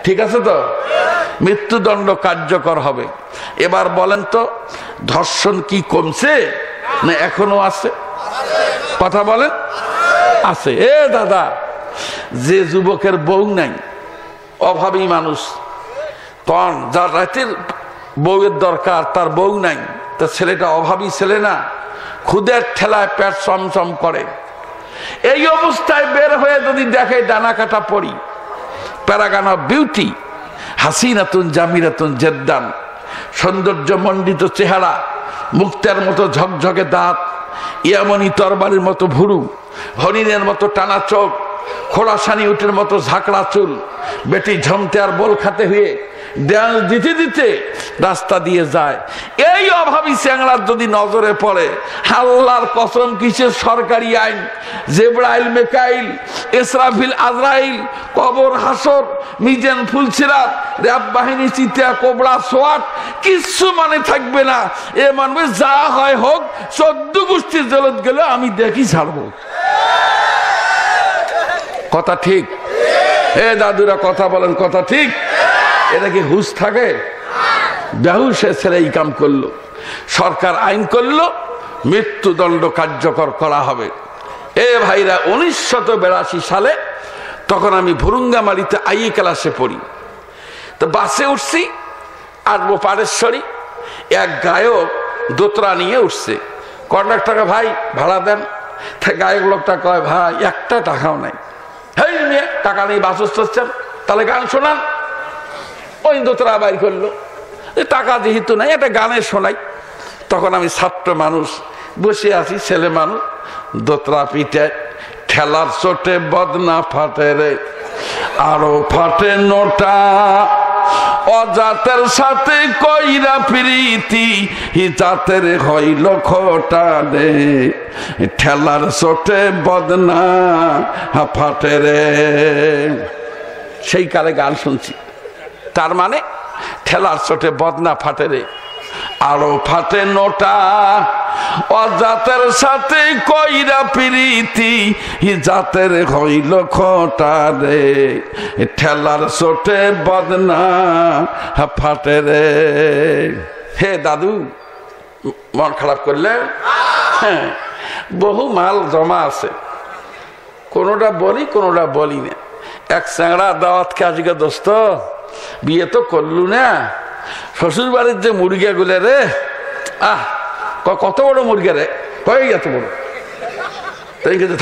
ঠিক আছে তো? মৃত্যুদণ্ড কার্যকর হবে। এবার বলেন তো, ধর্ষণ কি কমছে না এখনো আছে? কথা বলেন। আছে। এ দাদা, যে যুবকের বউ নাই, অভাবী মানুষ, তখন যার রাতের বউয়ের দরকার তার বউ নাই, তা ছেলেটা অভাবী ছেলে না, খুদের ঠেলায় পেট চমচম করে। এই অবস্থায় বের হয়ে যদি দেখে ডানা কাটা পড়ি, প্যারাগান অফ বিউটি, হাসিনাতুন জামিরাতুন জেদ্দান, সৌন্দর্য মণ্ডিত চেহারা, মুক্তার মতো ঝকঝকে দাঁত, ইয়ামনি তরবারির মতো ভুরু, হরিণের মতো টানা চোখ, খোড়াসানি উটের মতো ঝাঁকড়া চুল, বেটি ঝমতে আর বল খাতে হয়ে ড্যান্স দিতে দিতে রাস্তা দিয়ে যায়। এই অভাবী চ্যাংড়ার যদি নজরে পড়ে, আল্লাহর কসম কিসের সরকারি আইন, জেব্রাইল মেকাইল, ইসরাফিল আজরাইল, কবর হাসর, মিজান ফুলসিরাত, র‍্যাব বাহিনী, চিতা, কোবরা, সোয়াট, কিচ্ছু মানে থাকবে না। এ মানবে যা হয় হোক, 14 গোষ্ঠীর জলত গেলে আমি দেখি ছাড়বো। কথা ঠিক? এ দাদুরা কথা বলেন, কথা ঠিক? এটা কি হুঁশ থাকে? বেহুশে ছেলে এই কাম করলো, সরকার আইন করলো মৃত্যুদণ্ড কার্যকর করা হবে। এ ভাইরা, 1982 সালে তখন আমি ভুরুঙ্গামারিতে আইএ ক্লাসে পড়ি। তো বাসে উঠছি, আসবো পারেশ্বরী, এক গায়ক দোতরা নিয়ে উঠছে। কন্ডাক্টরকে ভাই ভাড়া দেন। গায়ক লোকটা কয় ভাই একটা টাকাও নাই। হেই নিয়ে টাকা নেই, বাস চড়ছেন, তাহলে গান শোনান। ওই দোতরা বাইর করলো, টাকা যেহেতু নাই একটা গানে শোনাই। তখন আমি ছাত্র মানুষ বসে আছি, ছেলে মানুষ, দোতরা পিঠে, ঠেলার চোটে বদনা ফাটে রে, আরো ফাটে নোটা, অজাতের সাথে কইরা প্রীতি, জাতের হইল খোটা রে, ঠেলার চোটে বদনা ফাটে রে। সেই কালে গান শুনছি। তার মানে ঠেলার চোটে বদনা ফাটে রে, আরো ফাটে নোটা, অজাতের সাথে কইরা প্রীতি, জাতের হইল খোটা রে, ঠেলার চোটে বদনা ফাটে রে। হে দাদু, মন খারাপ করলে? হ্যাঁ, বহু মাল জমা আছে, কোনোটা বলি কোনোটা বলি না। এক চ্যাংড়া দাওয়াত খেয়ে আজকে দোস্ত বিয়ে তো করলু না, শ্বশুর বাড়ির যে মুরগিয়া গুলে রে, আহ কত বড় মুরগি রে, কয় এত বড়।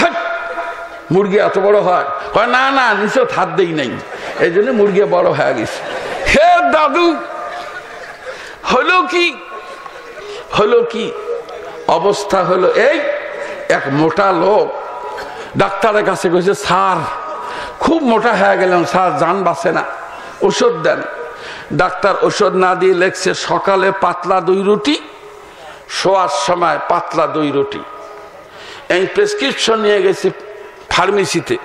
থাক, মুরগি এত বড় হয়? কয় না না, নিশ্চয় হাত দেই নাই, এই জন্য মুরগি বড় হয়ে গেছে। হে দাদু, হলো কি হলো কি অবস্থা হলো এই, এক মোটা লোক ডাক্তারের কাছে গেছে, স্যার খুব মোটা হয়ে গেলাম স্যার, জান বাঁচে না, ওষুধ দেন। ডাক্তার ওষুধ না দিয়ে লেখছে সকালে পাতলা 2 রুটি, শোয়ার সময় পাতলা 2 রুটি। এই প্রেসক্রিপশন নিয়ে গেছি ফার্মেসিতে।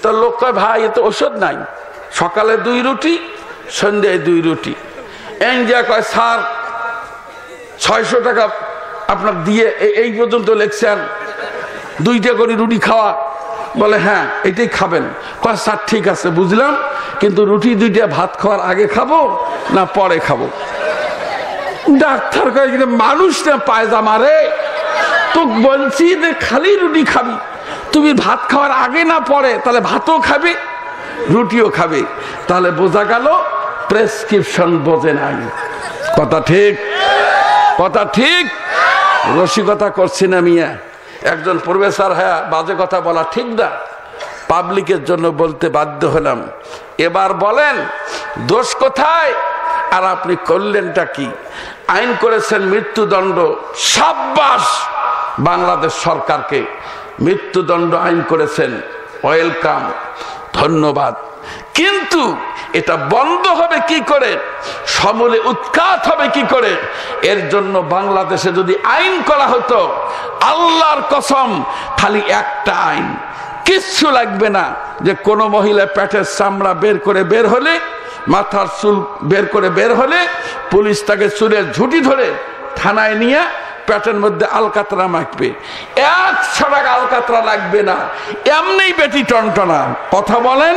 তো লোক কয় ভাই এ তো ওষুধ নাই, সকালে 2 রুটি, সন্ধ্যায় 2 রুটি। এই যে কয় স্যার 600 টাকা আপনার দিয়ে এই পর্যন্ত লেখছেন, 2টা করে রুটি খাওয়া। বলে হ্যাঁ এটাই খাবেন। কয় স্যার ঠিক আছে বুঝলাম, কিন্তু রুটি 2টা ভাত খাওয়ার আগে খাবো না পরে খাবো? ডাক্তার কয় মানুষ না পায়জামা রে, তো বলছি যে খালি রুটি খাবি, তুমি ভাত খাওয়ার আগে না পরে, তাহলে ভাতও খাবে রুটিও খাবে। তাহলে বোঝা গেল প্রেসক্রিপশন বোঝে নাই। কথা ঠিক? কথা ঠিক? রসিকতা করছি না মিয়া, একজন প্রফেসর, হ্যাঁ বাজে কথা বলা ঠিক না, পাবলিকের জন্য বলতে বাধ্য হলাম। এবার বলেন দোষ কোথায় আর আপনি করলেনটা কি? আইন করেছেন মৃত্যুদণ্ড, সাব্বাস বাংলাদেশ সরকারকে, মৃত্যুদণ্ড আইন করেছেন, ওয়েলকাম, ধন্যবাদ। কিন্তু এটা বন্ধ হবে কি করে, সমূলে উৎখাত হবে কি করে? এর জন্য বাংলাদেশে যদি আইন করা হতো, আল্লাহর কসম খালি একটা আইন, কিচ্ছু লাগবে না, যে কোনো মহিলা পেটের চামড়া বের করে বের হলে, মাথার চুল বের করে বের হলে, পুলিশ তাকে চুলের ঝুঁটি ধরে থানায় নিয়ে পেটের মধ্যে আলকাতরা মাখবে। 100 টাকা আলকাতরা লাগবে না, এমনি বেটি টনটনা। কথা বলেন।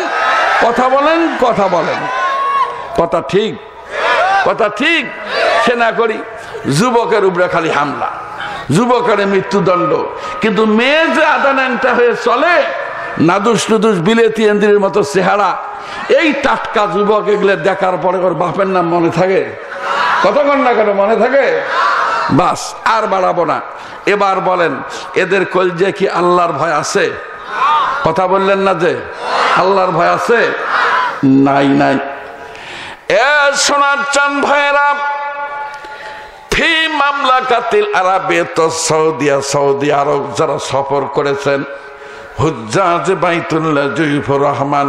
কথা বলেন, কথা বলেন, কথা ঠিক, কথা ঠিক। সে না করি যুবকের উপরে খালি হামলা, যুবকের মৃত্যুদণ্ড। কিন্তু মেয়ে যে আদা ন্যাংটা হয়ে চলে, নাদুস নুদুস বিলেতি এন্দ্রের মতো চেহারা, এই টাটকা যুবক এগুলো দেখার পরে ওর বাপের নাম মনে থাকে? কতক্ষণ না কেন মনে থাকে? বাস, আর বাড়াবো না। এবার বলেন, এদের কলজে কি আল্লাহর ভয় আছে? কথা বললেন না যে আল্লাহর ভয় আছে? নাই, নাই। এ সোনার চাঁদ ভাইয়েরা, ফি মামলাকাতিল আরাবে তো সৌদি আরব যারা সফর করেছেন, হুজ্জাজ বাইতুল্লাহ জয়ীফুর রহমান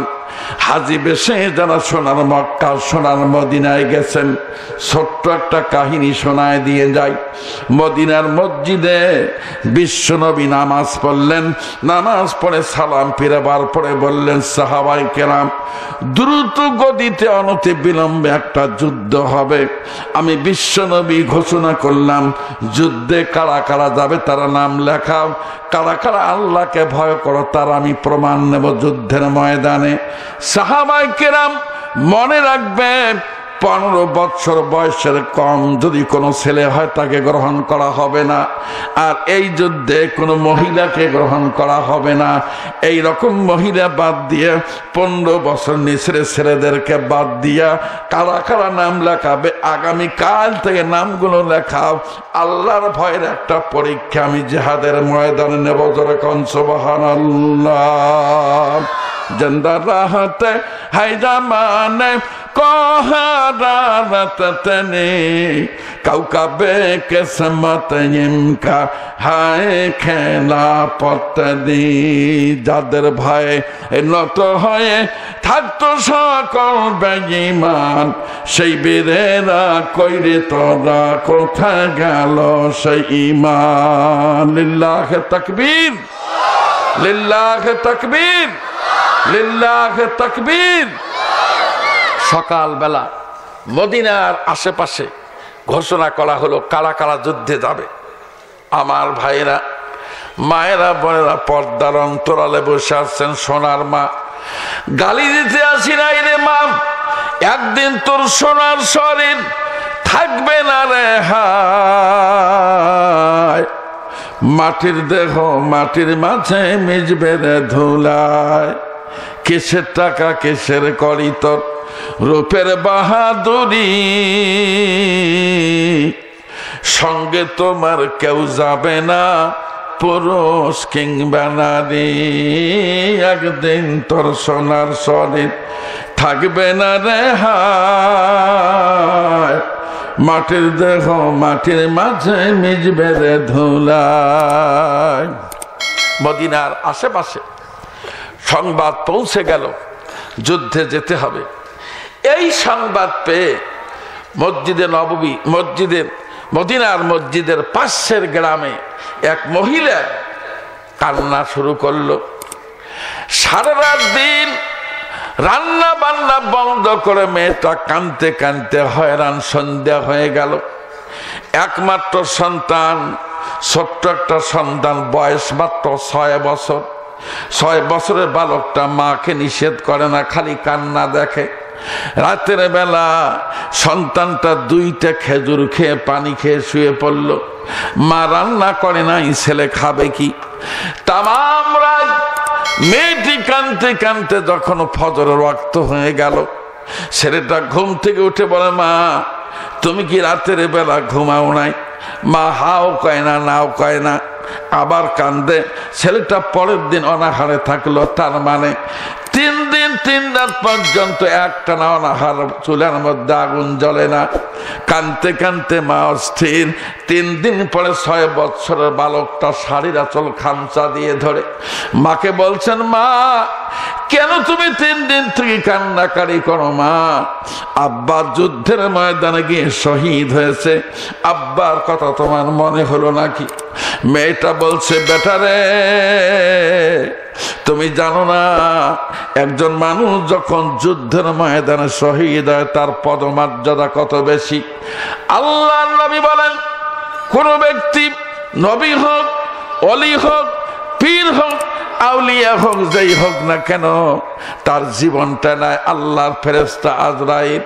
হাজি বেশে যারা সোনার মক্কা সোনার মদিনায় গেছেন, ছোট্ট একটা কাহিনী শোনায় দিয়ে যায়। মদিনার মসজিদে বিশ্বনবী নামাজ পড়লেন, নামাজ পড়ে সালাম ফিরাবার পরে বললেন, সাহাবায়ে কেরাম, দ্রুত গতিতে অনতি বিলম্বে একটা যুদ্ধ হবে। আমি বিশ্বনবী ঘোষণা করলাম, যুদ্ধে কারা কারা যাবে তারা নাম লেখাও, কারা কারা আল্লাহকে ভয় করো তার আমি প্রমাণ নেব যুদ্ধের ময়দানে। সাহাবায়ে কেরাম মনে রাখবেন, 15 বছর বয়সের কম যদি কোনো ছেলে হয় তাকে গ্রহণ করা হবে না, আর এই যুদ্ধে কোনো মহিলাকে গ্রহণ করা হবে না। এই রকম মহিলা বাদ দিয়ে 15 বছর নিচের ছেলেদেরকে বাদ দিয়া কারা কারা নাম লেখাবে, আগামী কাল থেকে নামগুলো লেখাও। আল্লাহর ভয়ের একটা পরীক্ষা আমি জিহাদের ময়দানে নেব। জোরে কোন সুবহানাল্লাহ। জিন্দা রাহতে হাই জামানে कोहरारत तने कौकबे किस्मत इनका हाय खेला पतदी। যাদের ভয় নত হয়ে থাকতো সকল বেঈমান, সেই বীরেরা কইরে তোরা কোথায় গেল সেই ঈমান। লিল্লাহি তাকবীর, লিল্লাহি তাকবীর, লিল্লাহি তাকবীর। সকালবেলা মদিনার আশেপাশে ঘোষণা করা হলো কারা কারা যুদ্ধে যাবে। আমার ভাইরা, মায়েরা, বোনেরা, পর্দার অন্তরালে বসে আছেন। সোনার মা গালি দিতে আসি নাই রে মা, একদিন তোর সোনার শরীর থাকবে না রে হায়, মাটির দেহ মাটির মাঝে মিজবে রে ধুলায়। কিসের টাকা কিসের করি তোর রূপের বাহাদুরি, সঙ্গে তোমার কেউ যাবে না পুরুষ কিংবা নারী। একদিন তোর সোনার শরীর থাকবে না রে হায়, মাটির দেহ মাটির মাঝে মিজবে রে ধুলায়। মদিনার আশেপাশে সংবাদ পৌঁছে গেল যুদ্ধে যেতে হবে। এই সংবাদ পেয়ে মসজিদে নববী, মদিনার মসজিদের পাশের গ্রামে এক মহিলা কান্না শুরু করলো। সারা রাত দিন রান্না বান্না বন্ধ করে মেয়েটা কাঁদতে কাঁদতে হয়রান। সন্ধ্যা হয়ে গেল। একমাত্র সন্তান, ছোট্ট একটা সন্তান, বয়স মাত্র 6 বছর। 6 বছরের বালকটা মাকে নিষেধ করে না, খালি কান্না দেখে। রাতের বেলা সন্তানটা 2টা খেজুর খেয়ে পানি খেয়ে শুয়ে পড়ল। মা রান্না করে নাই, ছেলে খাবে কি? তামাম রাত মেয়েটি কাঁদতে কাঁদতে যখন ফজরের ওয়াক্ত হয়ে গেল, ছেলেটা ঘুম থেকে উঠে বলে, মা তুমি কি রাতের বেলা ঘুমাও নাই? মা হাও কয় না, নাও কয় না, আবার কান্দে। ছেলেটা পরের দিন অনাহারে থাকলো। তার মানে 3 দিন 3 রাত পর্যন্ত একটানা অনাহার, চুলার মধ্যে আগুন জ্বলে না। কানতে কানতে মা অস্থির। 3 দিন পরে 6 বছরের বালকটা শাড়ির আঁচল খামচা দিয়ে ধরে মাকে বলছেন, মা কেন তুমি 3 দিন থেকে কান্নাকারি করো? মা আব্বা যুদ্ধের ময়দানে গিয়ে শহীদ হয়েছে, আব্বার কথা তোমার মনে হলো নাকি? মেয়েটা বলছে, বেটা রে তুমি জানো না, একজন মানুষ যখন যুদ্ধের ময়দানে শহীদ হয় তার পদমর্যাদা কত বেশি। আল্লাহর নবী বলেন, কোন ব্যক্তি নবী হোক, ওলি হোক, পীর হোক, আউলিয়া হোক যেই হোক না কেন, তার জীবনটা নেয় আল্লাহর ফেরেশতা আজরাইল।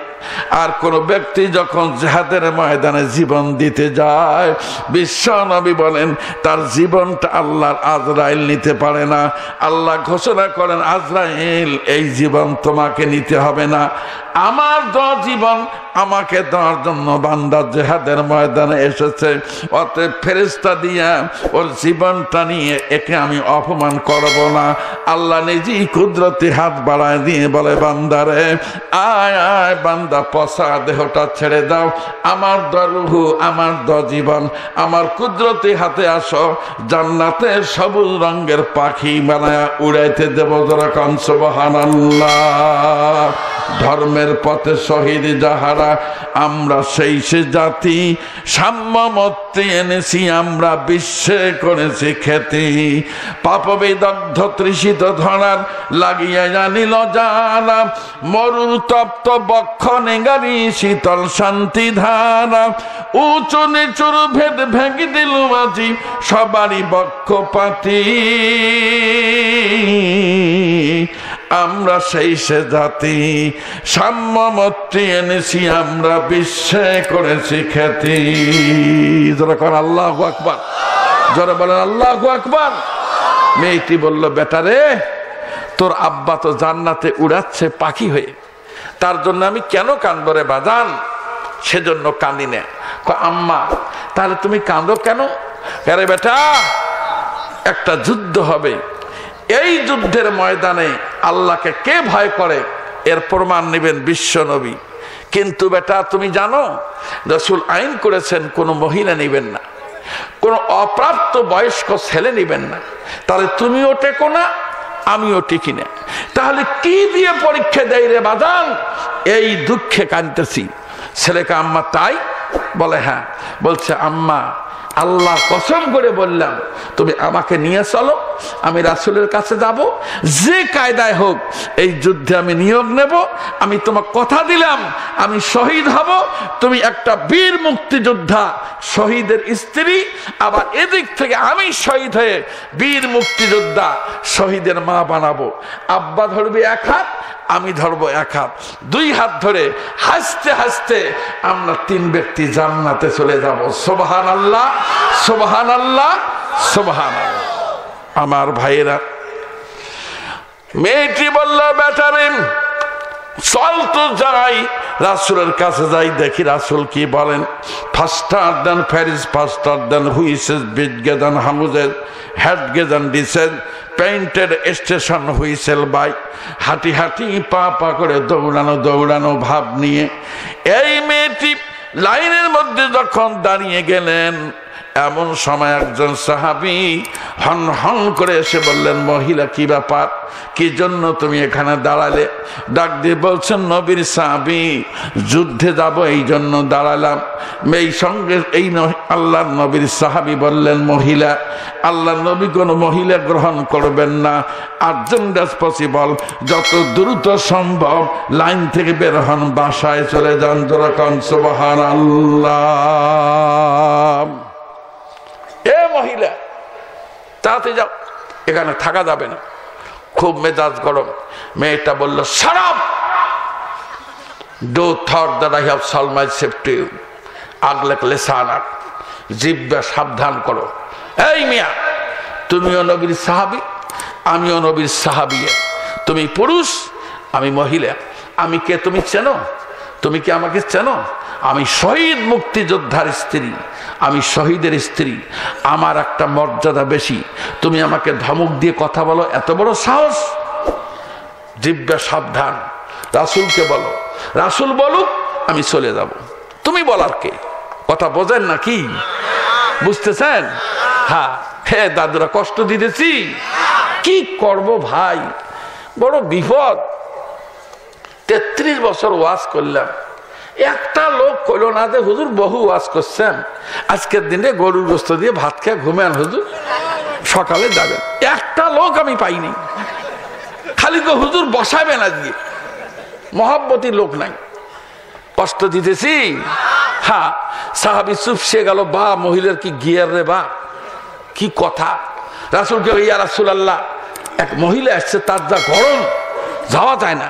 আর কোন ব্যক্তি যখন জিহাদের ময়দানে জীবন দিতে যায়, বিশ্ব নবী বলেন তার জীবনটা আল্লাহর আজরাইল নিতে পারে না। আল্লাহ ঘোষণা করেন, আজরাইল এই জীবন তোমাকে নিতে হবে না, আমার দেওয়া জীবন আমাকে দেওয়ার জন্য বান্দা জিহাদের ময়দানে এসেছে, অতএব ফেরেশতা দিয়া ওর জীবনটা নিয়ে একে আমি অপমান করব না। আল্লাহ নিজেই কুদরতি হাত বাড়ায় দিয়ে বলে, বান্দারে আয় আয় বান্দা, পচা দেহটা ছেড়ে দাও, আমার দরুহু আমার জীবন আমার কুদরতি হাতে আসো, জান্নাতে সবুজ রঙের পাখি বানায়া উড়াইতে দেব। যারা কান সুবহানাল্লাহ। ধর্মের পথে শহীদ যাহারা, আমরা সেই সে জাতি, সাম্যমত্তি এনেছি আমরা, বিশ্বে করেছি খ্যাতি। পাপ বিদগ্ধ তৃষিত ধরার লাগিয়া জানিল যারা, মরুর তপ্ত বক্ষ নেগারি শীতল শান্তি ধারা, উঁচু নিচুর ভেদ ভেঙে দিল আজি সবারই বক্ষপাতি। আমরা সেই সে জাতি, সাম্যমত্তি এনেছি আমরা, বিশ্বে করেছি খ্যাতি। যারা করেন আল্লাহু আকবার, যারা বলেন আল্লাহু আকবার। মেয়েটি বলল, বেটা রে, তোর আব্বা তো জান্নাতে উড়াচ্ছে পাখি হয়ে, তার জন্য আমি কেন কাঁদব রে বাজান? সেজন্য কাঁদি না। আম্মা তাহলে তুমি কাঁদো কেন? আরে বেটা, একটা যুদ্ধ হবে, এই যুদ্ধের ময়দানে আল্লাহকে কে ভয় করে এর প্রমাণ নেবেন বিশ্ব নবী। কিন্তু বেটা তুমি জানো রাসূল আইন করেছেন কোনো মহিলা নেবেন না, কোনো অপ্রাপ্ত বয়স্ক ছেলে নেবেন না। তাহলে তুমিও টেকো না, আমিও টিকি না। তাহলে কি দিয়ে পরীক্ষা দেয় রে বাজান? এই দুঃখে কাঁদতেছি। ছেলেকে আম্মা তাই বলে? হ্যাঁ। বলছে, আম্মা আল্লাহ কসম করে বললাম তুমি আমাকে নিয়ে চলো, আমি রাসূলের কাছে যাব, যে কায়দায় হোক এই যুদ্ধে আমি নিয়োগ নেব। আমি তোমাকে কথা দিলাম আমি শহীদ হব, তুমি একটা বীর মুক্তিযোদ্ধা, শহীদের স্ত্রী, আবার এদিক থেকে আমি শহীদ হয়ে বীর মুক্তিযোদ্ধা, শহীদের মা বানাবো। আব্বা ধরবে এক হাত, আমি ধরবো এক হাত, দুই হাত ধরে হাসতে হাসতে আমরা তিন ব্যক্তি জান্নাতে চলে যাব। সুবহানাল্লাহ, সুবহানাল্লাহ, সুবহানাল্লাহ। আমার ভাইয়েরা, মেয়েটি বলল, বেটারে চল তো যাই, রাসূলের কাছে যাই, দেখি রাসূল কি বলেন। Faster than fairies, faster than witches, বিট গেদান হামুজের, হেড গেদান ditches, painted stations whistle by. হাঁটি হাঁটি পা পা করে দৌড়ানো দৌড়ানো ভাব নিয়ে এই মেয়েটি লাইনের মধ্যে যখন দাঁড়িয়ে গেলেন, এমন সময় একজন সাহাবী হন হন করে এসে বললেন, মহিলা কি ব্যাপার, কি জন্য তুমি এখানে দাঁড়ালে? ডাক দিয়ে বলছেন, নবীর সাহাবী, যুদ্ধে যাব এই জন্য দাঁড়ালাম। এই সঙ্গে এই আল্লাহর নবীর সাহাবী বললেন, মহিলা, আল্লাহর নবী কোনো মহিলা গ্রহণ করবেন না, আর্জেন্ট অ্যাজ পসিবল, যত দ্রুত সম্ভব লাইন থেকে বের হন, বাসায় চলে যান। যেরকম সুবহানাল্লাহ। এ মহিলা তাড়াতাড়ি যাও, এখানে থাকা যাবে না। খুব মেজাজ গরম। মেয়েটা বলল, shut up, do thought that I have solved my safety, আগলেক লেসানাক, জিহ্বা সাবধান করো। এই মিয়া, তুমিও নবীর সাহাবী, আমিও নবীর সাহাবী। তুমি পুরুষ, আমি মহিলা। আমি কে তুমি চেনো? তুমি কি আমাকে চেনো? আমি শহীদ মুক্তিযোদ্ধার স্ত্রী, আমি শহীদের স্ত্রী, আমার একটা মর্যাদা বেশি। তুমি আমাকে ধমক দিয়ে কথা বলো, এত বড় সাহস? জিহ্বা সাবধান, রাসূলকে বলো, রাসূল বলুক আমি চলে যাব। তুমি বলার কে? কথা বোঝেন না কি? বুঝতেছেন? হ্যাঁ। হে দাদুরা, কষ্ট দিতেছি, কি করব ভাই, বড় বিপদ। 33 বছর ওয়াজ করলাম, একটা লোক কইল না যে হুজুর বহু ওয়াজ করছেন, আজকের দিনে গরুর গোস্ত দিয়ে ভাত খেয়ে ঘুমেন হুজুর, সকালে যাবেন। একটা লোক আমি পাইনি। খালি তো হুজুর বসাবেন, আজকে মহব্বতী লোক নাই। কষ্ট দিতেছি। হ্যাঁ। সাহাবী চুপসে গেল। বা মহিলার কি গিয়ার রে, বা কি কথা। রাসূলকে, ইয়া রাসূলুল্লাহ, এক মহিলা আসছে, তার যা গরম, যাওয়া যায় না,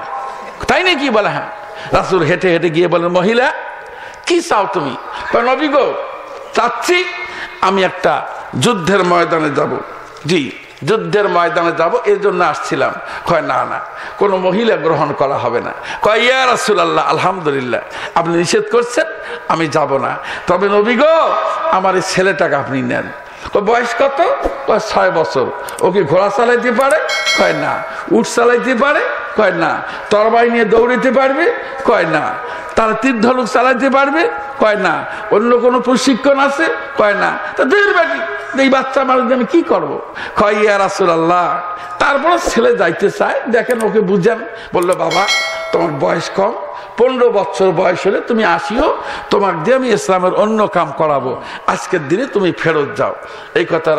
তাই নাকি? বলে হ্যাঁ। রাসূল হেঁটে হেঁটে গিয়ে বলেন, মহিলা কি চাও তুমি? নবী গো, চাচ্ছি আমি একটা যুদ্ধের ময়দানে যাব। জি, যুদ্ধের ময়দানে যাব, এর জন্য আসছিলাম। কয় না না, কোনো মহিলা গ্রহণ করা হবে না। কয় ইয়া রাসূলুল্লাহ, আলহামদুলিল্লাহ, আপনি নিষেধ করছেন, আমি যাব না। তবে নবী গো, আমার এই ছেলেটাকে আপনি নেন। বয়স কত? 6 বছর। ও কি ঘোড়া চালাইতে পারে? কয় না। উট চালাইতে পারে? কয় না। তরবারি নিয়ে দৌড়াইতে পারবে? কয় না। তারা তীর ধনুক চালাইতে পারবে? কয় না। অন্য কোনো প্রশিক্ষণ আছে? কয় না। তা দূর বাকি, এই বাচ্চা মানুষ আমি কি করবো? কয় ইয়া রাসূলুল্লাহ। তারপরে ছেলে যাইতে চায়, দেখেন ওকে বুঝান। বললো বাবা, তোমার বয়স কম, 15 বছর বয়স হলে তুমি আসিও, তোমাকে দিয়ে আমি ইসলামের অন্য কাম করাবো, আজকের দিনে তুমি ফেরত যাও। এই কথা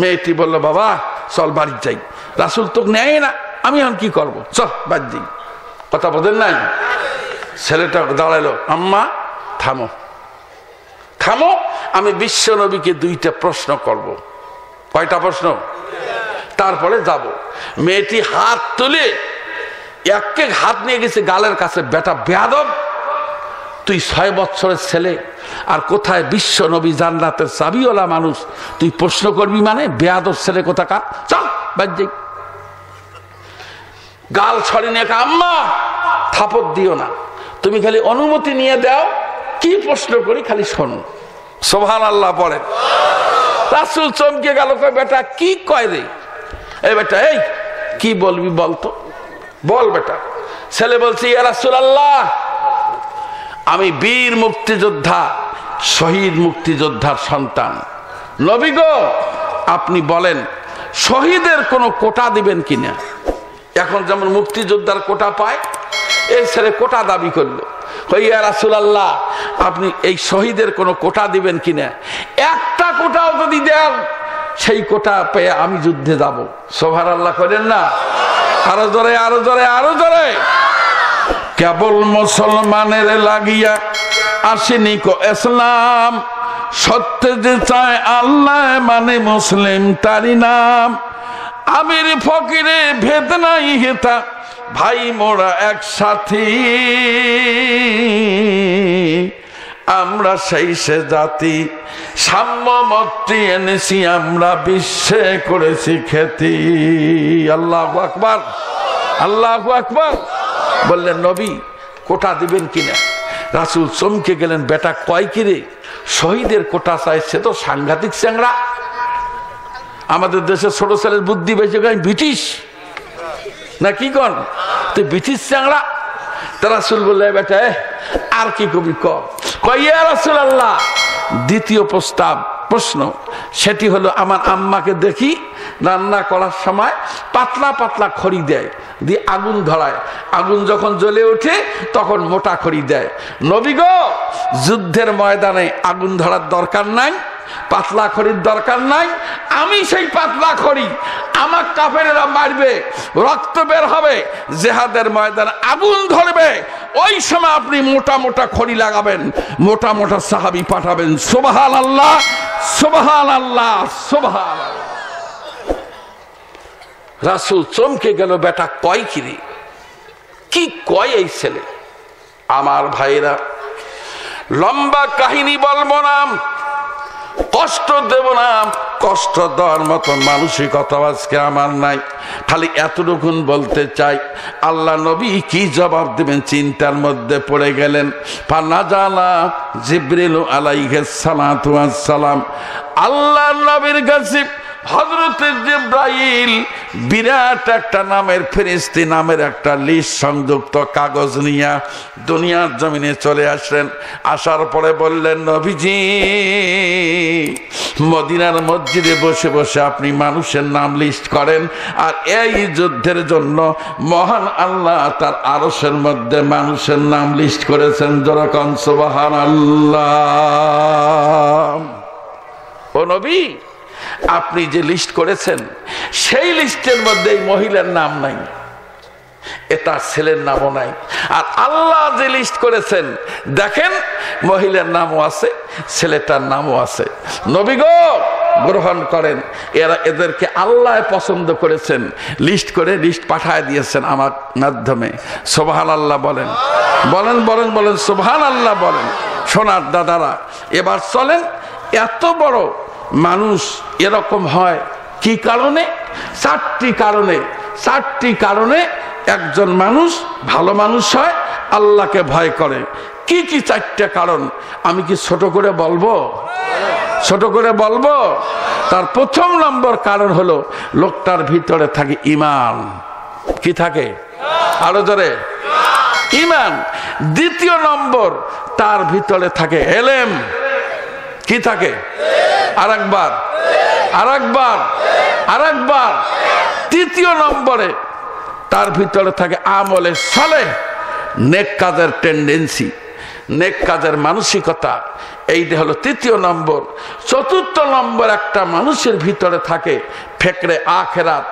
মেয়েটি বললো, বাবা চল বাড়ি যাই, রাসূল তোকে নেয় না, আমি এখন কি করবো, চল বাড়ি যাই। কথা বলেন নাই? ছেলেটা দাঁড়াইলো, আম্মা থামো থামো, আমি বিশ্ব নবীকে 2টা প্রশ্ন করব। কয়টা প্রশ্ন? তারপরে যাব। মেয়েটি হাত তুলে এক এক হাত নিয়ে গেছে গালের কাছে। বেটা বেয়াদব, তুই 6 বছরের ছেলে, আর কোথায় বিশ্ব নবী জান্নাতের চাবিওয়ালা মানুষ, তুই প্রশ্ন করবি মানে? বেয়াদব ছেলে কোথাকার, চল বাদ যাই। গাল ছড়ি নিয়ে, আম্মা থাপড় দিও না, তুমি খালি অনুমতি নিয়ে দাও, কি প্রশ্ন করি খালি শোনো। সুবহানাল্লাহ পড়ে। রাসূল চমকে গেল, কয় বেটা কি কয় রে? এই বেটা, এই কি বলবি বলতো, বল বেটা। ছেলে বলছে, ইয়া রাসূলুল্লাহ, আমি বীর মুক্তিযোদ্ধা, শহীদ মুক্তিযোদ্ধার সন্তান। নবী গো, আপনি বলেন শহীদের কোনো কোটা দিবেন কিনা? এখন যেমন মুক্তিযোদ্ধার কোটা পায়, এই ছেলে কোটা দাবি করলো। ইয়া রাসূলুল্লাহ, আপনি এই শহীদের কোনো কোটা দিবেন কিনা? একটা কোটাও যদি দেন, সেই কোটা পেয়ে আমি যুদ্ধে যাব। সুবহানাল্লাহ করেন না? আরো জোরে, আরো জোরে, আরো জোরে। কেবল মুসলমানের লাগিয়া আসেনি কো ইসলাম, সত্যে যে চায় আল্লাহ মানে মুসলিম তারি নাম। আমির ফকিরে ভেদ নাই হেতা, ভাই মোরা একসাথে, আমরা সেই সে জাতি, সাম্যমত্রী এনেছি আমরা, বিশ্বে করেছি খ্যাতি। আল্লাহু আকবার, আল্লাহু আকবার। বললেন নবী কোটা দিবেন কিনা? রাসূল চমকে গেলেন, বেটা কয় কিরে, শহীদের কোটা চাইছে তো সাংঘাতিক চ্যাংড়া। আমাদের দেশে ছোট ছেলের বুদ্ধি বেশি, ব্রিটিশ না কি কন, তুই ব্রিটিশ চ্যাংড়া। তা রাসূল বললেন, বেটা আর কি কবি কয় ইয়া রাসূলুল্লাহ। দ্বিতীয় প্রশ্ন সেটি হলো, আমার আম্মাকে দেখি রান্না করার সময় পাতলা পাতলা খড়ি দেয়, দিয়ে আগুন ধরায়, আগুন যখন জ্বলে ওঠে তখন মোটা খড়ি দেয়। নবী গো, যুদ্ধের ময়দানে আগুন ধরার দরকার নাই, পাতলা খড়ির দরকার নাই, আমি সেই পাতলা খড়ি, আমার কাফেরেরা মারবে, রক্ত বের হবে, জিহাদের ময়দানে আগুন ধরবে, ওই সময় আপনি মোটা মোটা খড়ি লাগাবেন, মোটা মোটা সাহাবী পাঠাবেন। সুবহানাল্লাহ, সুবহানাল্লাহ, সুবহানাল্লাহ। রাসূল চমকে গেল, বেটা কয় কিরে, কি কয় এই ছেলে? আমার ভাইরা, লম্বা কাহিনী বলবো না, কষ্ট দেব না, কষ্ট দেওয়ার মতো মানসিকতা আজকে আমার নাই। খালি এতটুকু বলতে চাই, আল্লাহ নবী কি জবাব দেবেন চিন্তার মধ্যে পড়ে গেলেন। ফানাজালা জিবরিল আলাইহিস সালাতু ওয়াস সালাম, আল্লাহ নবীর কাছে হযরত জিবরাইল বিরাট একটা নামের ফেরেশতা নামের একটা লিস্ট সংযুক্ত কাগজ নিয়ে দুনিয়ার জমিনে চলে আসলেন। আসার পরে বললেন, নবীজি মদিনার মসজিদে বসে বসে আপনি মানুষের নাম লিস্ট করেন, আর এই যুদ্ধের জন্য মহান আল্লাহ তার আরশের মধ্যে মানুষের নাম লিস্ট করেছেন। যেরকম সুবহানাল্লাহ। ও নবী, আপনি যে লিস্ট করেছেন সেই লিস্টের মধ্যে এই মহিলার নাম নাই, এটা ছেলের নামও নাই। আর আল্লাহ যে লিস্ট করেছেন দেখেন, মহিলার নামও আছে, ছেলেটার নামও আছে। নবী গো, গ্রহণ করেন। এদেরকে আল্লাহ পছন্দ করেছেন, লিস্ট করে লিস্ট পাঠায় দিয়েছেন আমার মাধ্যমে। সুবহানাল্লাহ বলেন, বলেন বলেন বলেন, সুবহানাল্লাহ বলেন। সোনার দাদারা, এবার চলেন, এত বড় মানুষ এরকম হয় কি কারণে? চারটি কারণে একজন মানুষ ভালো মানুষ হয়, আল্লাহকে ভয় করে। কি কি চারটা কারণ আমি কি ছোট করে বলবো? তার প্রথম নম্বর কারণ হলো লোকটার ভিতরে থাকে ঈমান। কি থাকে? আরো জোরে, ঈমান। দ্বিতীয় নম্বর, তার ভিতরে থাকে ইলম। কি থাকে? আরেকবার। তৃতীয় নম্বরে তার ভিতরে থাকে আমলে সালেহ, নেক কাজের টেন্ডেন্সি, নেক কাজের মানসিকতা। এইটা হলো তৃতীয় নম্বর। চতুর্থ নম্বর, একটা মানুষের ভিতরে থাকে ফিকরে আখিরাত,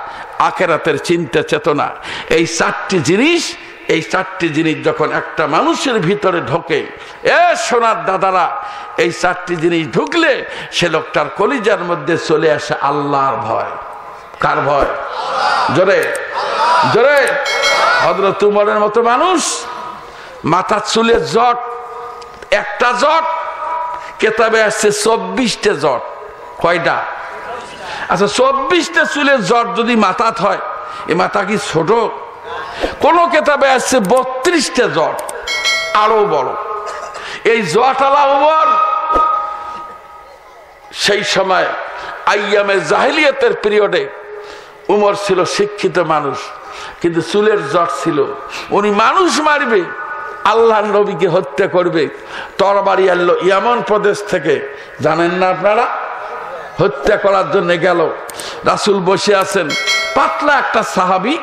আখিরাতের চিন্তা চেতনা। এই চারটি জিনিস যখন একটা মানুষের ভিতরে ঢোকে, সোনার দাদারা, এই চারটি জিনিস ঢুকলে সে লোকটার কলিজার মধ্যে চলে আসে আল্লাহর ভয়। কার ভয়? জোরে জোরে। হযরত উমরের মতো মানুষ, মাথা চুলে জট, একটা জট, কেতাবে আসছে 24টা জট। কয়টা? আচ্ছা, 24টা চুলের জট যদি মাথাত হয়, এ মাথা কি ছোট? কোন কেতাবে আসছে 32টা জট, আরো বড়। এই জটালা উমর সেই সময় আইয়ামে জাহিলিয়াতের পিরিয়ডে উমর ছিল শিক্ষিত মানুষ, কিন্তু চুলের জট ছিল। উনি মানুষ মারবে, আল্লাহর নবীকে হত্যা করবে, তরবারি আনলো ইয়ামান প্রদেশ থেকে, জানেন না আপনারা? হত্যা করার জন্য গেল। রাসূল বসে আছেন, পাতলা একটা সাহাবী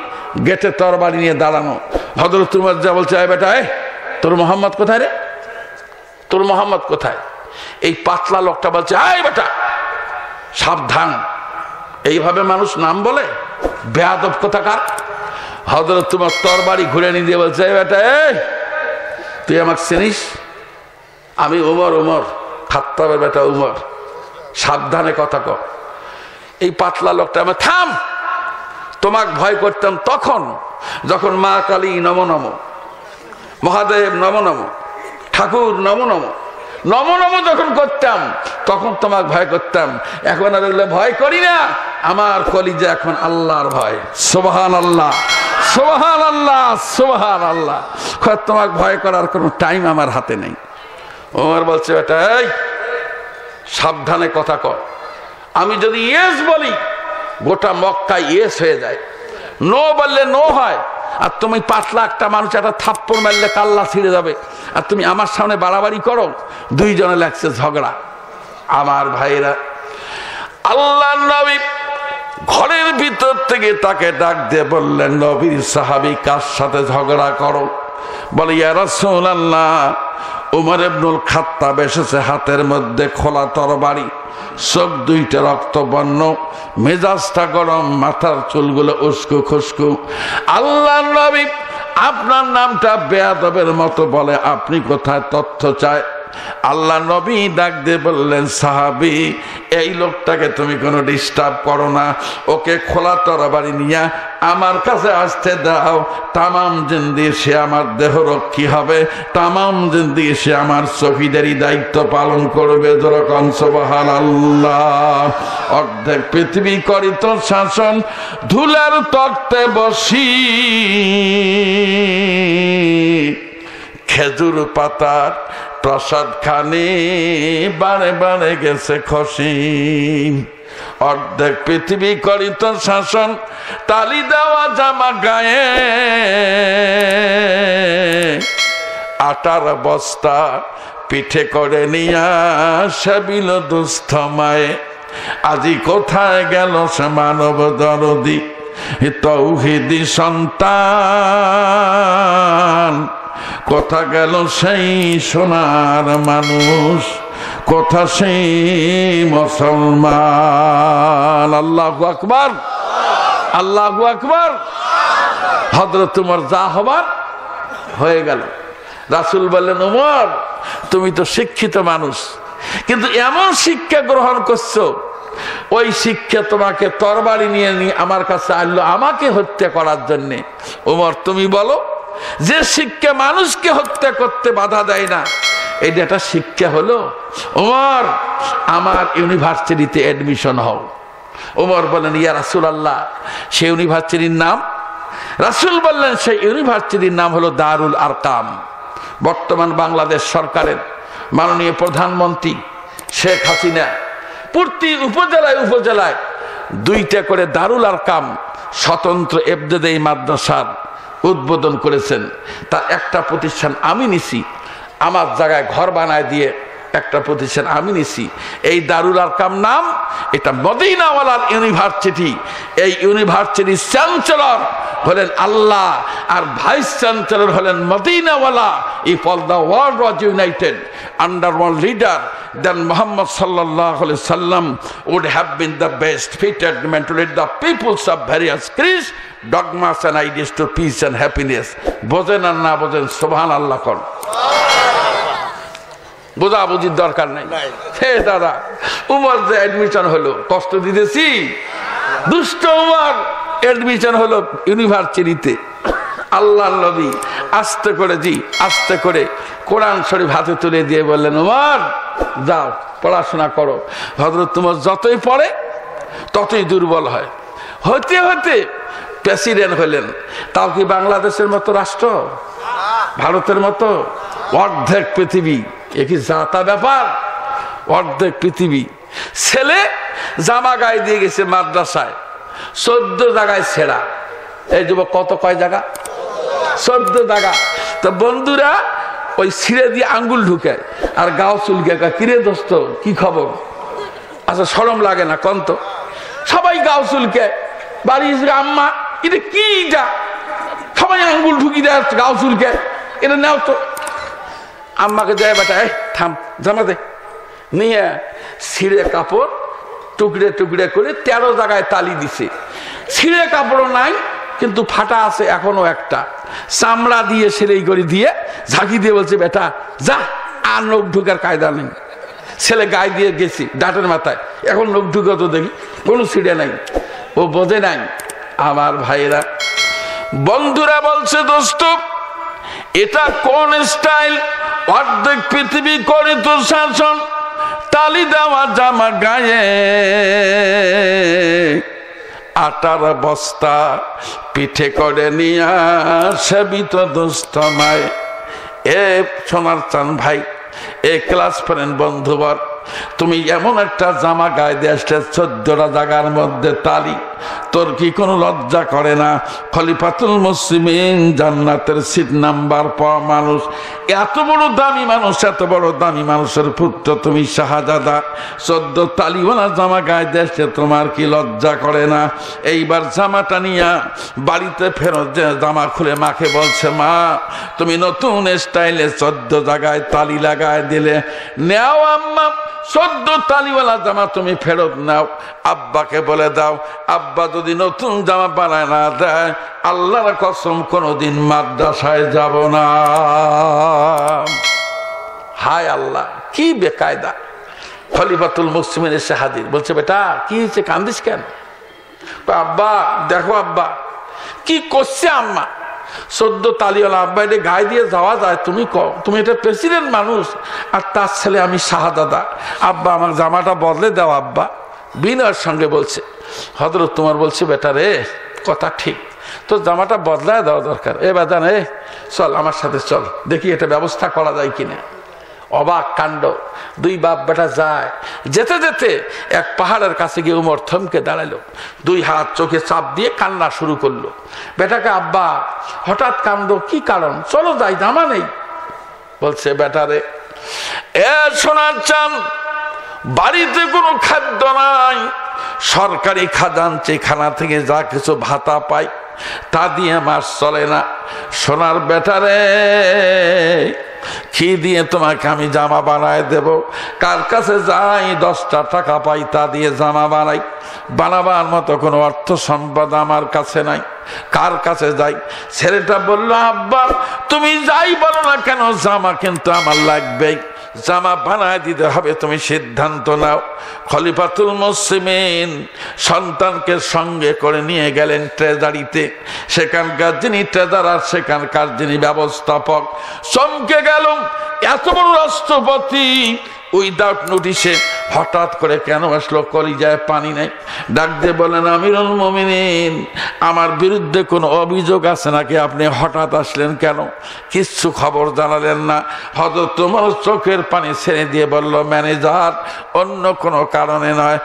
গেটে তরবারি নিয়ে দাঁড়ানো। হযরত উমর যা বলছে, এই বেটা, তোর মোহাম্মদ কোথায় রে? তোর মোহাম্মদ কোথায়? এই পাতলা লোকটা বলছে, এই বেটা সাবধান, এইভাবে মানুষ নাম বলে? বেয়াদব কোথাকার। হযরত উমর তরবারি ঘুরে নিয়ে দিয়ে বলছে, এই বেটা, তুই আমাকে চিনিস? আমি উমর, খাত্তাবের বেটা উমর, সাবধানে কথা কর। এই পাতলা লোকটা, আমার থাম, তোমাকে ভয় করতাম তখন যখন মা কালী নমো নমো, মহাদেব নমো নমো, ঠাকুর নমো নমো, নমো নমো যখন করতাম তখন তোমাকে ভয় করতাম। এখন আর এগুলো ভয় করি না, আমার কলিজা এখন আল্লাহর ভয়। সুবহানাল্লাহ, সুবহানাল্লাহ, সুবহানাল্লাহ। তোমাকে ভয় করার কোনো টাইম আমার হাতে নেই। ওমর বলছে, বেটা, এই সাবধানে কথা কর। আমি যদি ইয়েস বলি, গোটা মক্কা ইয়েস হয়ে যায়, নো বললে নো হয়। আর তুমি পাতলা একটা মানুষ, একটা থাপ্পড় মারলে কাল্লা ছিঁড়ে যাবে। আর তুমি আমার সামনে বাড়াবাড়ি করো, দুইজনে লাগছে ঝগড়া। আমার ভাইরা, আল্লাহর নবী ঘরের ভিতর থেকে তাকে ডাক দিয়ে বললেন, নবীর সাহাবী কার সাথে ঝগড়া করো? বলে, ইয়া রাসূলুল্লাহ, উমর ইবনুল খাত্তাব এসেছে, হাতের মধ্যে খোলা তরবারি, চোখ দুইটা রক্তবর্ণ, মেজাজটা গরম, মাথার চুলগুলো উস্কু খুস্কু। আল্লাহর নবী আপনার নামটা বেয়াদবের মতো বলে, আপনি কোথায় তথ্য চায়? আল্লাহ নবী ডাক দিয়ে বললেন, সাহাবী, এই লোকটাকে তুমি কোনো ডিস্টার্ব করো না, ওকে খোলা তরবারি নিয়ে আমার কাছে আসতে দাও। তামাম জিন্দেগি সে আমার দেহরক্ষী হবে, তামাম জিন্দেগি সে আমার চৌকিদারি দায়িত্ব পালন করবে। যেরকম সুবহানাল্লাহ। অর্ধেক পৃথিবী করিত শাসন, ধুলার তক্তে বসি, খেজুর পাতার প্রসাদ খানি বারে বারে গেছে খসি। অর্ধেক পৃথিবী করিত শাসন, তালি দেওয়া জামা গায়ে, আটার বস্তা পিঠে করে নিয়া সাবিল দুস্থ মায়ে। আজি কোথায় গেল সে মানব দরদি, তৌহিদি সন্তান? কোথা গেল সেই সোনার মানুষ, কোথা সেই মুসলমান? আল্লাহু আকবার, আল্লাহু আকবার। হযরত উমর যা হবার হয়ে গেল। রাসূল বললেন, উমর, তুমি তো শিক্ষিত মানুষ, কিন্তু এমন শিক্ষা গ্রহণ করছো ওই শিক্ষা তোমাকে তরবারি নিয়ে আমার কাছে আনলো আমাকে হত্যা করার জন্য। ওমর তুমি বলো, যে শিক্ষা মানুষকে হত্যা করতে বাধা দেয় না, এটা একটা শিক্ষা হলো? ওমর আমার ইউনিভার্সিটিতে অ্যাডমিশন হও। ওমর বলেন, ইয়া রাসূলুল্লাহ, সেই ইউনিভার্সিটির নাম? রাসূল বললেন, সেই ইউনিভার্সিটির নাম হলো দারুল আরকাম। বর্তমান বাংলাদেশ সরকারের মাননীয় প্রধানমন্ত্রী শেখ হাসিনা প্রতি উপজেলায় উপজেলায় 2টা করে দারুল আরকাম স্বতন্ত্র ইবতেদায়ী মাদ্রাসার উদ্বোধন করেছেন। তার একটা প্রতিষ্ঠান আমি নিছি, আমার জায়গায় ঘর বানায় দিয়ে একটা প্রতিষ্ঠান আমি নিছি। এই দারুল আরকাম নাম, এটা মদিনাওয়ালার ইউনিভার্সিটি। এই ইউনিভার্সিটির চ্যান্সেলর হলেন আল্লাহ, আর ভাইস চ্যান্সেলর হলেন মদিনাওয়ালা। If all the world was United under one leader, then Muhammad sallallahu alaihi wasallam would have been the best fitted man to lead the peoples of various creeds, dogmas and ideas to peace and happiness. বোঝেন আর না বোঝেন, সুবহানাল্লাহ কোন বোঝাবুঝির দরকার নাই। হে দাদা, উমর যে অ্যাডমিশন হলো, কষ্ট দিতেছি? দুষ্ট উমর অ্যাডমিশন হলো ইউনিভার্সিটিতে। আল্লাহর নবী আস্তে করে আস্তে করে কোরআন শরীফ হাতে তুলে দিয়ে বললেন, উমর যাও পড়াশোনা করো। হযরত উমর যতই পড়ে ততই দুর্বল হয়। হতে হতে প্রেসিডেন্ট হলেন। তাও কি বাংলাদেশের মতো রাষ্ট্র, ভারতের মতো? অর্ধেক পৃথিবী, এ কি জাতা ব্যাপার? অর্ধেক পৃথিবী। ছেলে জামা গায়ে দিয়ে গেছে মাদ্রাসায়, 14 জায়গায় ছেঁড়া। এই যুবক কত কয় জায়গা? 14 জায়গা। তো বন্ধুরা ওই ছিঁড়ে দিয়ে আঙ্গুল ঢুকায় আর গাও চুলকে, কিরে দোস্ত কি খবর? আচ্ছা শরম লাগে না কন্ত? সবাই গাও চুলকে, বাড়ি এসে আম্মা এটা কি? যা সবাই আঙ্গুল ঢুকি দেয়, গাও চুলকে, এটা নেও তো। আম্মাকে যায়, বেটা এই থাম, জামা দে। নিয়ে ছিঁড়ে কাপড় টুকরে টুকরে করে 13 জায়গায় তালি দিছে। ছিঁড়ে কাপড় নাই, কিন্তু ফাটা আছে এখনো একটা। চামড়া দিয়ে সেলাই করে দিয়ে ঝাঁকি দিয়ে বলছে, বেটা যা, আর নখ ঢুকার কায়দা নেই। ছেলে গায়ে দিয়ে গেছি ডাটের মাথায়, এখন নখ ঢুকে তো দেখি কোনো ছিঁড়ে নাই। ও বোঝে নাই। আমার ভাইরা বন্ধুরা বলছে, দোস্ত এটা কোন স্টাইল? অর্ধেক পৃথিবী করে তো শাসন, তালি দেওয়া জামা গায়ে, আটার বস্তা পিঠে করে নিয়া সেবিত দোস্ত মায়। এ সোনার চান ভাই, এ ক্লাস ফ্রেন্ড বন্ধুবর, তুমি এমন একটা জামা গায়ে দিয়ে আসলে 14টা জায়গার মধ্যে তালি, তোর কি কোনো লজ্জা করে না? খলিফাতুল মুসলিমিন, জান্নাতের সিট নাম্বার পাওয়া মানুষ, এত বড় দামি মানুষ, এত বড় দামি মানুষের পুত্র তুমি শাহজাদা, 14 তালিওয়ালা জামা গায়ে দিয়ে আসলে তোমার কি লজ্জা করে না? এইবার জামাটা নিয়ে বাড়িতে ফেরত যে জামা খুলে মাকে বলছে, মা তুমি নতুন স্টাইলে 14 জায়গায় তালি লাগায় দিলে, নেও আম্মা 14 তালিওয়ালা জামা তুমি ফেরত নাও। আব্বাকে বলে দাও, আব্বা যদি নতুন জামা বানায় না দেয়, আল্লাহর কসম কোনোদিন মাদ্রাসায় যাব না। হায় আল্লাহ, কি বেকায়দা! খলিফাতুল মুসলিমিন এসে হাজির, বলছে, বেটা কি হয়েছে, কান্দিস কেন? আব্বা দেখো, আব্বা কি করছে আম্মা? 14 তালিওয়ালা আব্বা, এটা গায়ে দিয়ে যাওয়া যায়? তুমি কও, তুমি এটা প্রেসিডেন্ট মানুষ, আর তার ছেলে আমি শাহজাদা। আব্বা আমার জামাটা বদলে দাও আব্বা। বিনয়ের সঙ্গে বলছে। হযরত তোমার বলছে, বেটা রে কথা ঠিক, তোর জামাটা বদলায় দেওয়া দরকার। এ বেদান, এ চল আমার সাথে চল, দেখি এটা ব্যবস্থা করা যায় কিনা। অবাক কাণ্ড, 2 বাপ বেটা যায়। যেতে যেতে এক পাহাড়ের কাছে গিয়ে উমর থমকে দাঁড়ালো, 2 হাত চোখে চাপ দিয়ে কান্না শুরু করলো। বেটাকে, আব্বা হঠাৎ কান্দ, কি কারণ? চলো যাই, জামা নেই। বলছে, বেটারে এ সোনার চান, বাড়িতে কোনো খাদ্য নাই, সরকারি খাজানচিখানা থেকে যা কিছু ভাতা পাই তা দিয়ে মাস চলে না। সোনার বেটারে, কি দিয়ে তোমাকে আমি জামা বানায় দেব? কার কাছে যাই 10টা টাকা পাই, তা দিয়ে জামা বানাই, বানাবার মতো কোনো অর্থ সম্পদ আমার কাছে নাই। কার কাছে যাই? ছেলেটা বলল, আব্বা তুমি যাই বলো না কেন, জামা কিন্তু আমার লাগবেই। জামা বানায় দিতে হবে, তুমি সিদ্ধান্ত নাও। খলিফাতুল মুসলিমিন সন্তানকে সঙ্গে করে নিয়ে গেলেন ট্রেজারিতে। সেখানকার যিনি ট্রেজারার, সেখানকার যিনি ব্যবস্থাপক, চমকে গেল। এত বড় রাষ্ট্রপতি উইদাউট নোটিশে হঠাৎ করে কেন আসলো? কলিজায় পানি নাই। ডাক দিয়ে বলেন, আমিরুল মুমিনিন, আমার বিরুদ্ধে কোনো অভিযোগ আছে নাকি? আপনি হঠাৎ আসলেন কেন? কিচ্ছু খবর জানালেন না। হযরত ওমর চোখের পানি ছেড়ে দিয়ে বলল, ম্যানেজার, অন্য কোনো কারণে নয়,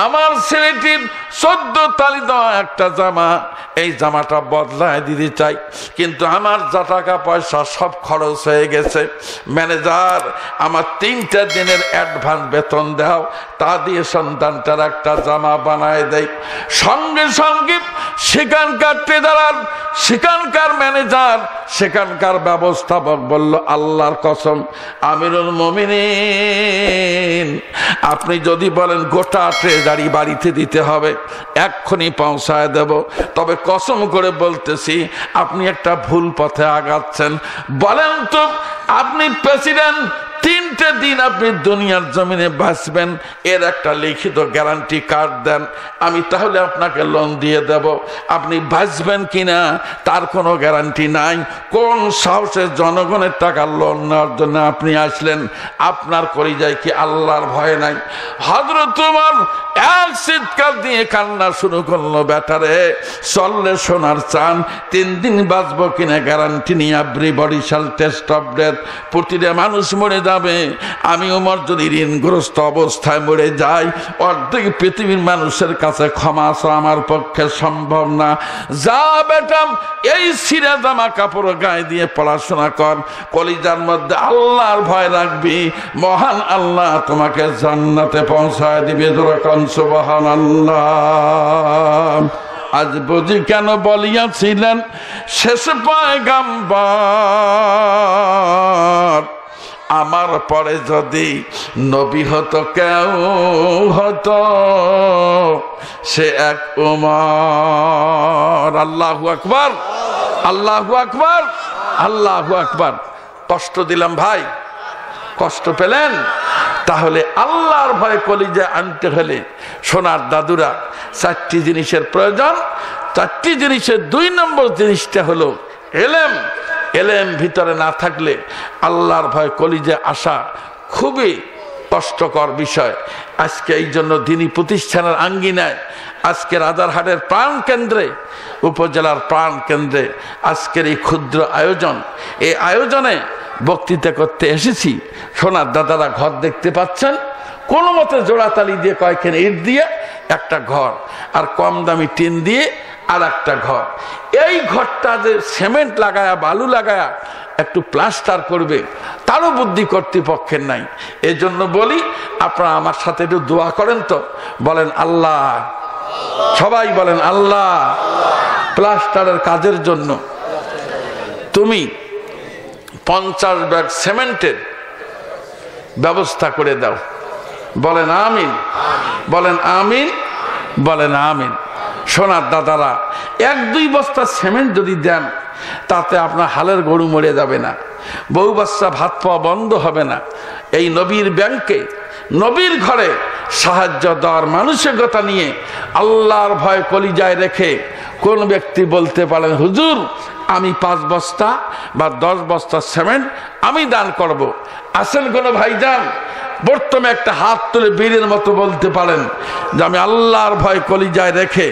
আমার ছেলেটির 14 তালি দেওয়া একটা জামা, এই জামাটা বদলায় দিতে চাই, কিন্তু আমার যা টাকা পয়সা সব খরচ হয়ে গেছে। ম্যানেজার, আমার 3টা দিনের অ্যাডভান্স বেতন দাও, তা দিয়ে সন্তানটার একটা জামা বানায় দেয়। সঙ্গে সঙ্গে সেখানকার ট্রেজারার, সেখানকার ম্যানেজার, সেখানকার ব্যবস্থাপক বলল, আল্লাহর কসম আমিরুল মুমিনিন, আপনি যদি বলেন গোটা ট্রেজারি বাড়িতে দিতে হবে, এক্ষুনি পৌঁছায় দেব। তবে কসম করে বলতেছি, আপনি একটা ভুল পথে আগাচ্ছেন। বলেন তো, আপনি প্রেসিডেন্ট, 3টে দিন আপনি দুনিয়ার জমিনে বাঁচবেন, এর একটা লিখিত গ্যারান্টি কার্ড দেন, আমি তাহলে আপনাকে লোন দিয়ে দেব। আপনি বাঁচবেন কিনা তার কোনো গ্যারান্টি নাই। কোন সাহসে জনগণের টাকা লোন নেওয়ার জন্য আপনি আসলেন? আপনার কলিজায় কি আল্লাহর ভয় নাই? হযরত ওমর এক চিৎকার দিয়ে কান্না শুরু করলো, বেটারে, চললে সোনার চান, 3 দিন বাঁচবো কিনা গ্যারান্টি নিয়ে everybody shall test of death, প্রতিটা মানুষ মরে যাবে। আমি ওমর যদি ঋণগ্রস্ত অবস্থায় মরে যাই, অর্ধেক পৃথিবীর মানুষের কাছে ক্ষমা চাওয়া আমার পক্ষে সম্ভব না। যা বেটা, এই ছিঁড়া জামা কাপড় গায়ে দিয়ে পড়াশোনা কর, কলিজার মধ্যে আল্লাহর ভয় রাখবি, মহান আল্লাহ তোমাকে জান্নাতে পৌঁছায় দিবে। যেরকম সুবহানাল্লাহ। আজ বুঝি কেন বলিয়াছিলেন শেষ পয়গাম্বর, আমার পরে যদি নবী হতো কেউ হতো সে এক ওমর। আল্লাহু আকবার, আল্লাহু আকবার, আল্লাহু আকবার। কষ্ট দিলাম ভাই? কষ্ট পেলেন? তাহলে আল্লাহর ভয় কলিজায় আনতে হলে সোনার দাদুরা 4টি জিনিসের প্রয়োজন। 4টি জিনিসের 2 নম্বর জিনিসটা হলো এলেম। এলেম ভিতরে না থাকলে আল্লাহর ভয় কলিজায় আসা খুবই কষ্টকর বিষয়। আজকে এই জন্য দিনী প্রতিষ্ঠানের আঙ্গিনায়, আজকে রাজারহাটের প্রাণ কেন্দ্রে, উপজেলার প্রাণ কেন্দ্রে আজকের এই ক্ষুদ্র আয়োজন, এই আয়োজনে বক্তৃতা করতে এসেছি। সোনার দাদারা ঘর দেখতে পাচ্ছেন, কোনো মতে জোড়াতালি দিয়ে কয়েকখানি ইট দিয়ে একটা ঘর, আর কম দামি টিন দিয়ে আর একটা ঘর। এই ঘরটা যে সিমেন্ট লাগায়া, বালু লাগায়া একটু প্লাস্টার করবে, তারও বুদ্ধি কর্তৃপক্ষের নাই। এই জন্য বলি, আপনারা আমার সাথে একটু দোয়া করেন তো। বলেন আল্লাহ, সবাই বলেন আল্লাহ, প্লাস্টারের কাজের জন্য তুমি 50 ব্যাগ সিমেন্টের ব্যবস্থা করে দাও। বলেন আমিন, বলেন আমিন, বলেন আমিন। সোনার দাদারা 1-2 বস্তা সিমেন্ট যদি দেন, তাতে আপনার হালের গরু মরে যাবে না, বউ বাচ্চা ভাত পাওয়া বন্ধ হবে না। এই নবীর ব্যাংকে, নবীর ঘরে সাহায্য দেওয়ার মানসিকতা নিয়ে আল্লাহর ভয় কলিজায় রেখে কোন ব্যক্তি বলতে পারেন, হুজুর আমি 5 বস্তা বা 10 বস্তা সিমেন্ট আমি দান করব? আসেন কোন ভাইজান, বর্তমানে একটা হাত তুলে বীরের মতো বলতে পারেন যে আমি আল্লাহর ভয় কলিজায় রেখে,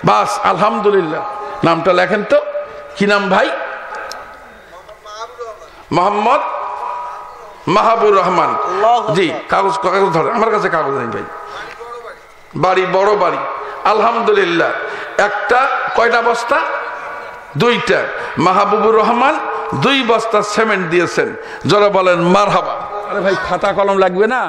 বাস আলহামদুলিল্লাহ। নামটা লেখেন তো, কি নাম ভাই? মোহাম্মদ মাহবুর রহমান। জি, কাগজ ধরে, আমার কাছে কাগজ নেই ভাই। বাড়ি বড় বাড়ি, আলহামদুলিল্লাহ। একটা কয়টা বস্তা? 2টা। মাহবুবুর রহমান 2 বস্তা সিমেন্ট দিয়েছেন। যারা বলেন মারহাবা। আরে ভাই, খাতা কলম লাগবে না?